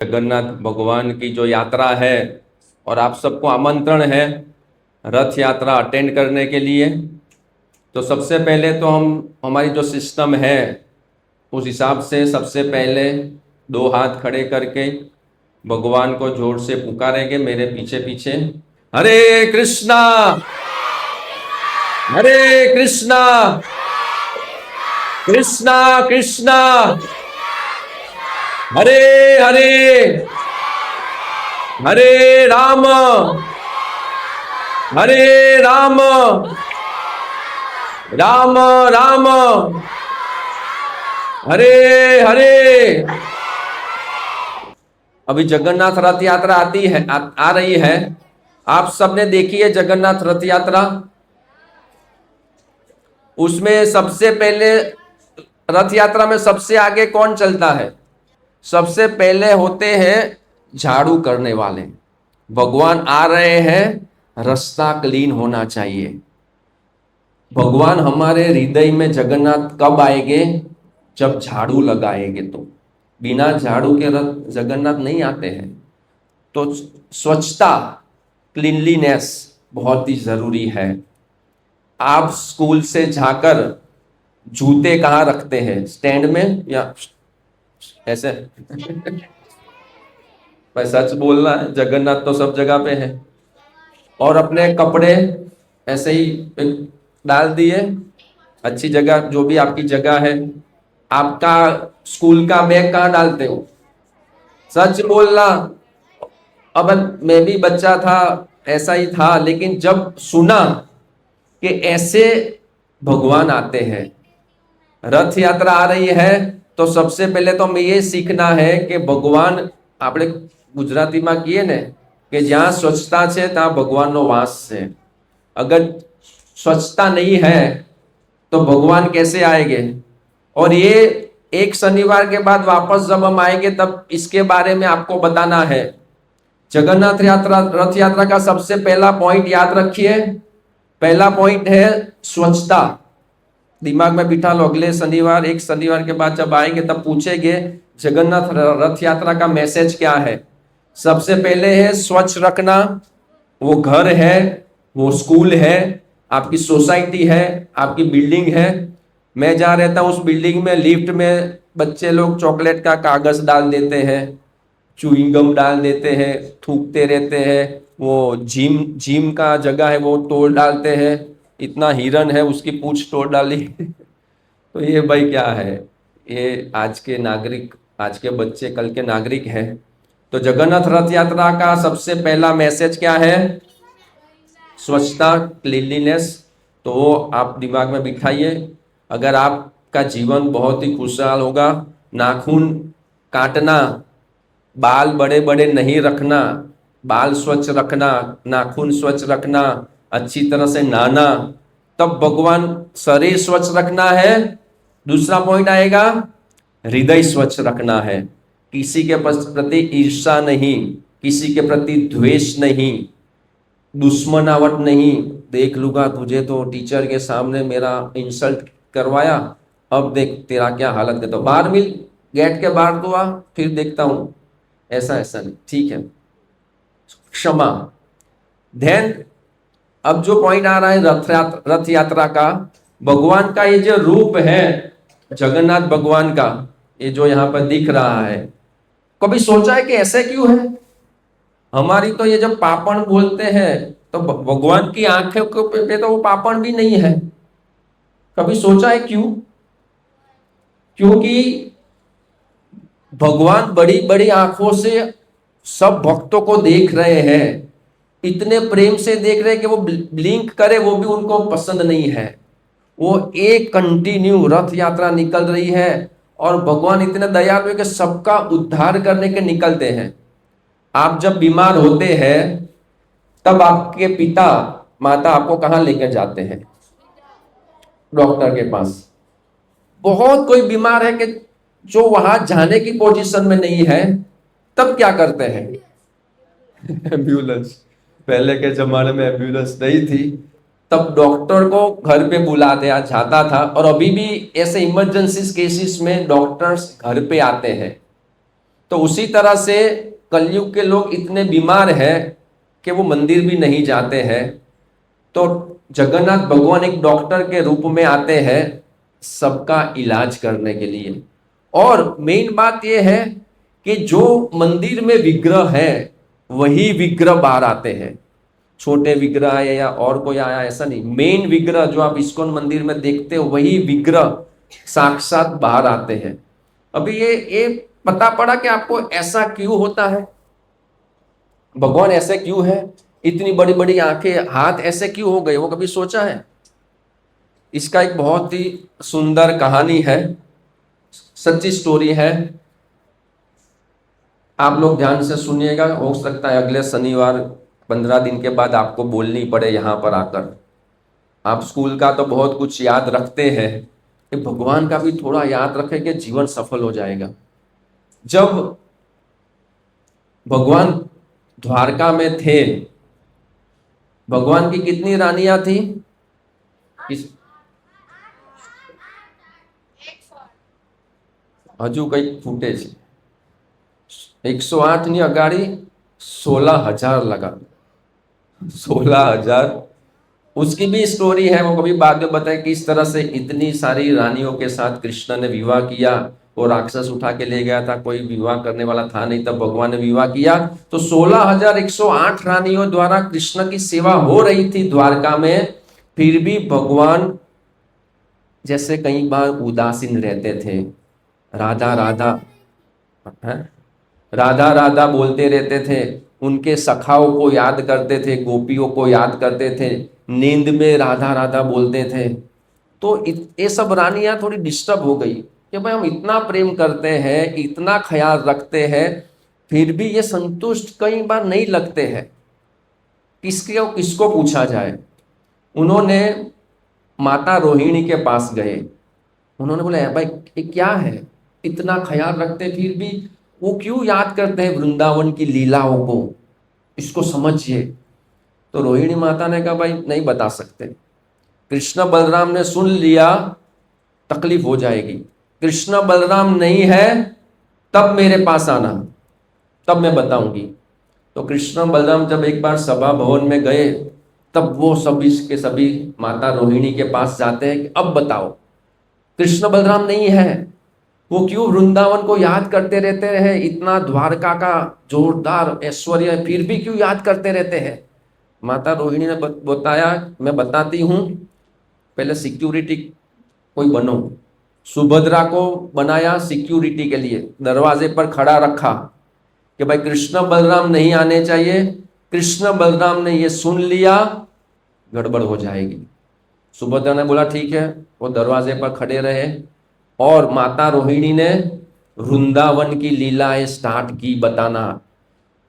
जगन्नाथ भगवान की जो यात्रा है और आप सबको आमंत्रण है रथ यात्रा अटेंड करने के लिए। तो सबसे पहले तो हम हमारी जो सिस्टम है उस हिसाब से सबसे पहले दो हाथ खड़े करके भगवान को जोर से पुकारेंगे मेरे पीछे पीछे। हरे कृष्णा, हरे कृष्णा, कृष्णा कृष्णा, हरे हरे, हरे राम, हरे राम, राम राम, हरे हरे। अभी जगन्नाथ रथ यात्रा आती है आ रही है। आप सबने देखी है जगन्नाथ रथ यात्रा। उसमें सबसे पहले रथ यात्रा में सबसे आगे कौन चलता है? सबसे पहले होते हैं झाड़ू करने वाले। भगवान आ रहे हैं, रास्ता क्लीन होना चाहिए। भगवान हमारे हृदय में जगन्नाथ कब आएंगे? जब झाड़ू लगाएंगे। तो बिना झाड़ू के रथ जगन्नाथ नहीं आते हैं। तो स्वच्छता, क्लीनलीनेस बहुत ही जरूरी है। आप स्कूल से जाकर जूते कहाँ रखते हैं? स्टैंड में या ऐसे? भाई सच बोलना है, जगन्नाथ तो सब जगह पे है। और अपने कपड़े ऐसे ही डाल दिए अच्छी जगह, जो भी आपकी जगह है। आपका स्कूल का बैग कहाँ डालते हो? सच बोलना। अब मैं भी बच्चा था, ऐसा ही था, लेकिन जब सुना कि ऐसे भगवान आते हैं, रथ यात्रा आ रही है, तो सबसे पहले तो हमें ये सीखना है कि भगवान આપણે ગુજરાતીમાં કહીએ ને કે જ્યાં સ્વચ્છતા છે ત્યાં ભગવાનનો વાસ છે। अगर स्वच्छता नहीं है तो भगवान कैसे आएंगे? और ये एक शनिवार के बाद वापस जब हम आएंगे तब इसके बारे में आपको बताना है। जगन्नाथ यात्रा रथ यात्रा का सबसे पहला पॉइंट याद रखिए। पहला पॉइंट है स्वच्छता। दिमाग में बिठा लो, अगले शनिवार, एक शनिवार के बाद जब आएंगे तब पूछेंगे जगन्नाथ रथ यात्रा का मैसेज क्या है। सबसे पहले है स्वच्छ रखना। वो घर है, वो स्कूल है, आपकी सोसाइटी है, आपकी बिल्डिंग है। मैं जहाँ रहता हूँ उस बिल्डिंग में लिफ्ट में बच्चे लोग चॉकलेट का कागज डाल देते हैं, च्युइंगम डाल देते हैं, थूकते रहते हैं। वो जिम जिम का जगह है वो तोड़ डालते हैं। इतना हिरन है उसकी पूंछ तोड़ डाली। तो ये भाई क्या है? ये आज के नागरिक, आज के बच्चे कल के नागरिक हैं। तो जगन्नाथ रथ यात्रा का सबसे पहला मैसेज क्या है? स्वच्छता, क्लीनलीनेस। तो वो आप दिमाग में बिठाइए। अगर आपका जीवन बहुत ही खुशहाल होगा, नाखून काटना, बाल बड़े बड़े नहीं रखना, बाल स्वच्छ रखना, नाखून स्वच्छ रखना, अच्छी तरह से नहाना, तब भगवान। शरीर स्वच्छ रखना है। दूसरा पॉइंट आएगा हृदय स्वच्छ रखना है। किसी के प्रति ईर्ष्या नहीं, किसी के प्रति द्वेष नहीं, दुश्मनावट नहीं। देख लूंगा तुझे तो टीचर के सामने मेरा इंसल्ट करवाया, अब देख तेरा क्या हालत है, तो बाहर मिल, गेट के बाहर तो आ, फिर देखता हूं। ऐसा ऐसा नहीं, ठीक है। क्षमा, ध्यान। अब जो पॉइंट आ रहा है रथ यात्रा का, भगवान का ये जो रूप है जगन्नाथ भगवान का, ये जो यहाँ पर दिख रहा है, कभी सोचा है कि ऐसे क्यों है? हमारी तो ये जब पापण बोलते हैं तो भगवान की आंखें पे तो वो पापण भी नहीं है। कभी सोचा है क्यों? क्योंकि भगवान बड़ी बड़ी आंखों से सब भक्तों को देख रहे हैं, इतने प्रेम से देख रहे हैं कि वो ब्लिंक करे वो भी उनको पसंद नहीं है। वो एक कंटिन्यू रथ यात्रा निकल रही है और भगवान इतने दयालु है कि सबका उद्धार करने के निकलते हैं। आप जब बीमार होते हैं तब आपके पिता माता आपको कहां लेकर जाते हैं? डॉक्टर के पास। बहुत कोई बीमार है कि जो वहां जाने की पोजीशन में नहीं है, तब क्या करते हैं? एम्बुलेंस। पहले के जमाने में एम्बुलेंस नहीं थी, तब डॉक्टर को घर पे बुलाते जाता था। और अभी भी ऐसे इमरजेंसी केसेस में डॉक्टर्स घर पे आते हैं। तो उसी तरह से कलयुग के लोग इतने बीमार हैं कि वो मंदिर भी नहीं जाते हैं। तो जगन्नाथ भगवान एक डॉक्टर के रूप में आते हैं सबका इलाज करने के लिए। और मेन बात यह है कि जो मंदिर में विग्रह है वही विग्रह बाहर आते हैं। छोटे विग्रह आए या और कोई आया ऐसा नहीं, मेन विग्रह जो आप इस्कॉन मंदिर में देखते हो वही विग्रह साक्षात बाहर आते हैं। अभी ये पता पड़ा कि आपको ऐसा क्यों होता है, भगवान ऐसे क्यों है, इतनी बड़ी बड़ी आंखें, हाथ ऐसे क्यों हो गए, वो कभी सोचा है? इसका एक बहुत ही सुंदर कहानी है, सच्ची स्टोरी है। आप लोग ध्यान से सुनिएगा, हो सकता है अगले शनिवार 15 दिन के बाद आपको बोलनी पड़े यहां पर आकर। आप स्कूल का तो बहुत कुछ याद रखते हैं, कि भगवान का भी थोड़ा याद रखें कि जीवन सफल हो जाएगा। जब भगवान द्वारका में थे, भगवान की कितनी रानियां थी? किस हजू कई फूटे છે 108 ની अगाड़ी 16,000 लगा, 16,000। उसकी भी स्टोरी है, वो कभी बाद में बताए किस तरह से इतनी सारी रानियों के साथ कृष्ण ने विवाह किया। वो राक्षस उठा के ले गया था, कोई विवाह करने वाला था नहीं, तब भगवान ने विवाह किया। तो 16,108 रानियों द्वारा कृष्ण की सेवा हो रही थी द्वारका में। फिर भी भगवान जैसे कई बार उदासीन रहते थे, राधा राधा है, राधा राधा बोलते रहते थे, उनके सखाओं को याद करते थे, गोपियों को याद करते थे, नींद में राधा राधा बोलते थे। तो ये सब रानियां थोड़ी डिस्टर्ब हो गई कि भाई हम इतना प्रेम करते हैं, इतना ख्याल रखते हैं, फिर भी ये संतुष्ट कई बार नहीं लगते हैं, किसको किसको पूछा जाए। उन्होंने माता रोहिणी के पास गए, उन्होंने बोला भाई ये क्या है, इतना ख्याल रखते फिर भी वो क्यों याद करते हैं वृंदावन की लीलाओं को, इसको समझिए। तो रोहिणी माता ने कहा भाई नहीं बता सकते, कृष्ण बलराम ने सुन लिया तकलीफ हो जाएगी, कृष्ण बलराम नहीं है तब मेरे पास आना, तब मैं बताऊंगी। तो कृष्ण बलराम जब एक बार सभा भवन में गए, तब वो सभी के सभी माता रोहिणी के पास जाते हैं कि अब बताओ, कृष्ण बलराम नहीं है, वो क्यों वृंदावन को याद करते रहते हैं, इतना द्वारका का जोरदार ऐश्वर्य है फिर भी क्यों याद करते रहते हैं। माता रोहिणी ने बताया मैं बताती हूँ, पहले सिक्योरिटी कोई बनो। सुभद्रा को बनाया सिक्योरिटी के लिए, दरवाजे पर खड़ा रखा कि भाई कृष्ण बलराम नहीं आने चाहिए, कृष्ण बलराम ने ये सुन लिया गड़बड़ हो जाएगी। सुभद्रा ने बोला ठीक है, वो दरवाजे पर खड़े रहे और माता रोहिणी ने वृंदावन की लीलाएं स्टार्ट की बताना,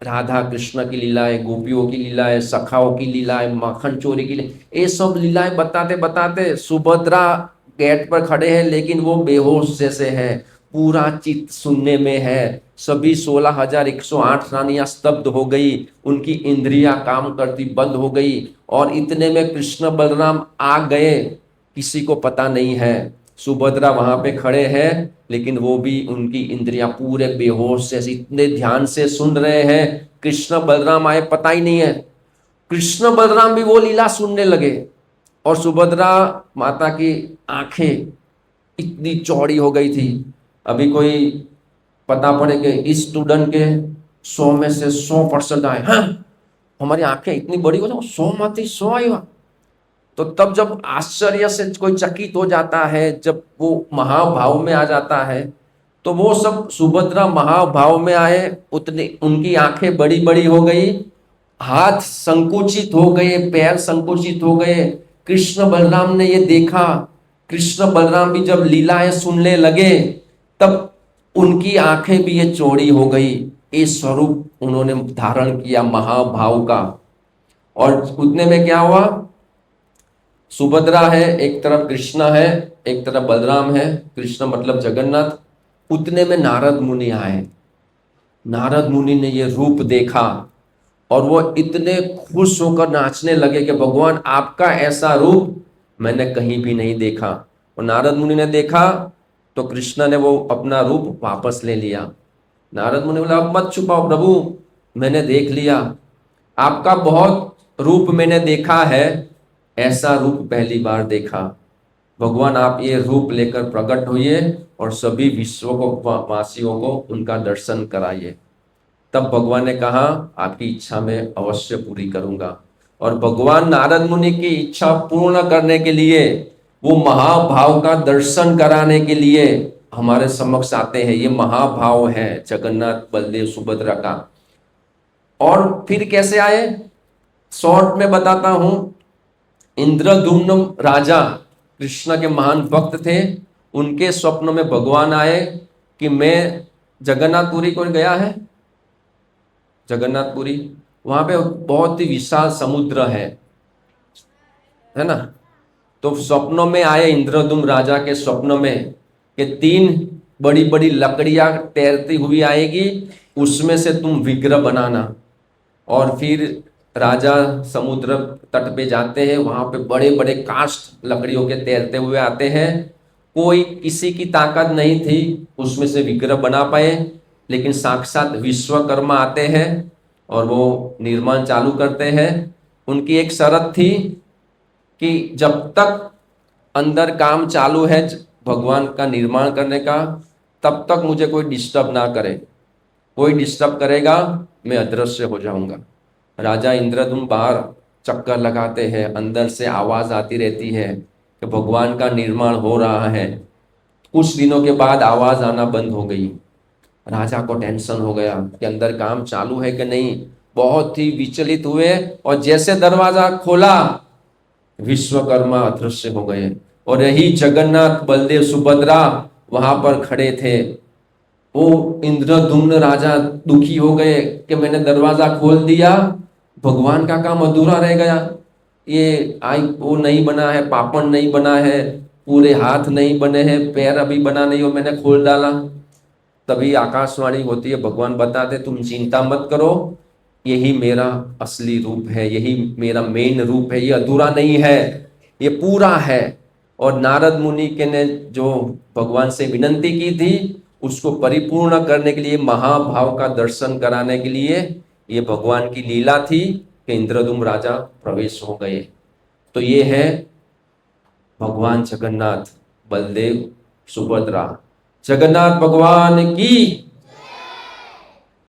राधा कृष्ण की लीलाएं, गोपियों की लीलाएं, सखाओं की लीलाएं, माखन चोरी की ये सब लीलाएं बताते बताते सुभद्रा गेट पर खड़े हैं, लेकिन वो बेहोश जैसे है, पूरा चित्त सुनने में है। सभी 16,108 रानियां स्तब्ध हो गई, उनकी इंद्रियां काम करती बंद हो गई। और इतने में कृष्ण बलराम आ गए, किसी को पता नहीं है। सुभद्रा वहां पे खड़े हैं, लेकिन वो भी उनकी इंद्रियां पूरे बेहोश से इतने ध्यान से सुन रहे हैं, कृष्ण बलराम आए पता ही नहीं है। कृष्ण बलराम भी वो लीला सुनने लगे और सुभद्रा माता की आंखें इतनी चौड़ी हो गई थी। अभी कोई पता पड़े कि इस स्टूडेंट के 100 में से 100% आए, हाँ हमारी आंखें इतनी बड़ी हो जाए, 100 माती 100 आई। तो तब जब आश्चर्य से कोई चकित हो जाता है, जब वो महाभाव में आ जाता है, तो वो सब सुभद्रा महाभाव में आए, उतनी उनकी आंखें बड़ी बड़ी हो गई, हाथ संकुचित हो गए, पैर संकुचित हो गए। कृष्ण बलराम ने ये देखा, कृष्ण बलराम भी जब लीलाएं सुनने लगे, तब उनकी आंखें भी ये चौड़ी हो गई, ये स्वरूप उन्होंने धारण किया महाभाव का। और उतने में क्या हुआ, सुभद्रा है एक तरफ, कृष्ण है एक तरफ, बलराम है, कृष्ण मतलब जगन्नाथ। उतने में नारद मुनि आए, नारद मुनि ने ये रूप देखा और वो इतने खुश होकर नाचने लगे कि भगवान आपका ऐसा रूप मैंने कहीं भी नहीं देखा। और नारद मुनि ने देखा तो कृष्ण ने वो अपना रूप वापस ले लिया। नारद मुनि बोला, अब मत छुपाओ प्रभु, मैंने देख लिया, आपका बहुत रूप मैंने देखा है, ऐसा रूप पहली बार देखा। भगवान आप ये रूप लेकर प्रकट होइए और सभी विश्व को वासियों को उनका दर्शन कराइए। तब भगवान ने कहा, आपकी इच्छा मैं अवश्य पूरी करूंगा। और भगवान नारद मुनि की इच्छा पूर्ण करने के लिए, वो महाभाव का दर्शन कराने के लिए हमारे समक्ष आते हैं। ये महाभाव है जगन्नाथ बलदेव सुभद्रा का। और फिर कैसे आए, शॉर्ट में बताता हूं। इंद्रद्युम्न राजा कृष्ण के महान भक्त थे, उनके स्वप्न में भगवान आए कि मैं जगन्नाथपुरी को गया है, जगन्नाथपुरी, वहां पे बहुत ही विशाल समुद्र है ना। तो स्वप्नों में आए इंद्रद्युम्न राजा के स्वप्न में कि 3 बड़ी बड़ी लकड़ियां तैरती हुई आएगी, उसमें से तुम विग्रह बनाना। और फिर राजा समुद्र तट पे जाते हैं, वहां पे बड़े बड़े काष्ठ लकड़ियों के तैरते हुए आते हैं। कोई किसी की ताकत नहीं थी उसमें से विग्रह बना पाए, लेकिन साक्षात विश्वकर्मा आते हैं और वो निर्माण चालू करते हैं। उनकी एक शर्त थी कि जब तक अंदर काम चालू है भगवान का निर्माण करने का, तब तक मुझे कोई डिस्टर्ब ना करे, कोई डिस्टर्ब करेगा मैं अदृश्य हो जाऊंगा। राजा इंद्रद्युम्न बाहर चक्कर लगाते हैं, अंदर से आवाज आती रहती है कि भगवान का निर्माण हो रहा है। कुछ दिनों के बाद आवाज आना बंद हो गई। राजा को टेंशन हो गया कि अंदर काम चालू है कि नहीं, बहुत ही विचलित हुए। और जैसे दरवाजा खोला, विश्वकर्मा अदृश्य हो गए और यही जगन्नाथ बलदेव सुभद्रा वहां पर खड़े थे। वो इंद्रद्युम्न राजा दुखी हो गए कि मैंने दरवाजा खोल दिया, भगवान का काम अधूरा रह गया। ये आई वो नहीं बना है, पापड़ नहीं बना है, पूरे हाथ नहीं बने हैं, पैर अभी बना नहीं हो, मैंने खोल डाला। तभी आकाशवाणी होती है, भगवान बताते तुम चिंता मत करो, यही मेरा असली रूप है, यही मेरा मेन रूप है, ये अधूरा नहीं है, ये पूरा है। और नारद मुनि के ने जो भगवान से विनती की थी, उसको परिपूर्ण करने के लिए, महाभाव का दर्शन कराने के लिए ये भगवान की लीला थी कि इंद्रद्युम्न राजा प्रवेश हो गए। तो ये है भगवान जगन्नाथ बलदेव सुभद्रा। जगन्नाथ भगवान की